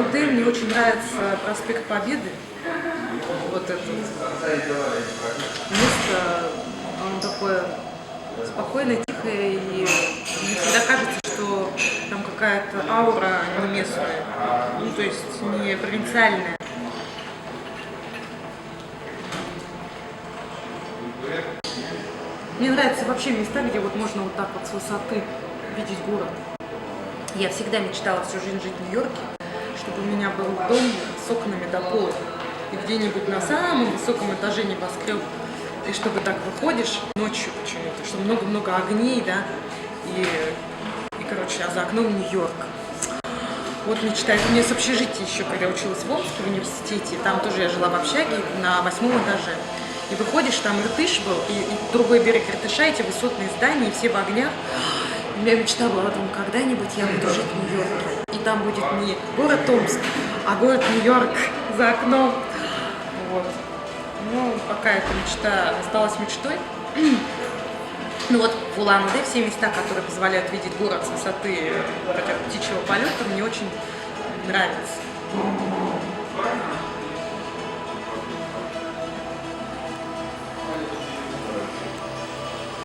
Улан-Удэ мне очень нравится проспект Победы. Вот это место, оно такое спокойное, тихое, и мне всегда кажется, что там какая-то аура не местная, ну, то есть не провинциальная. Мне нравятся вообще места, где вот можно вот так вот с высоты видеть город. Я всегда мечтала всю жизнь жить в Нью-Йорке, чтобы у меня был дом с окнами до пола, и где-нибудь на самом высоком этаже небоскреба. И чтобы так выходишь ночью почему-то, что много-много огней, да, короче, а за окном Нью-Йорк. Вот мечта. Это у меня с общежития еще, когда я училась в Омске в университете, там тоже я жила в общаге на 8-м этаже. И выходишь, там Иртыш был, и другой берег Иртыша, эти высотные здания, и все в огнях. У меня мечта была о том, когда-нибудь я буду жить в Нью-Йорке. И там будет не город Омск, а город Нью-Йорк за окном. Вот. Ну, пока эта мечта осталась мечтой. Ну вот в Улан-Удэ все места, которые позволяют видеть город с высоты хотя бы птичьего полета, мне очень нравятся.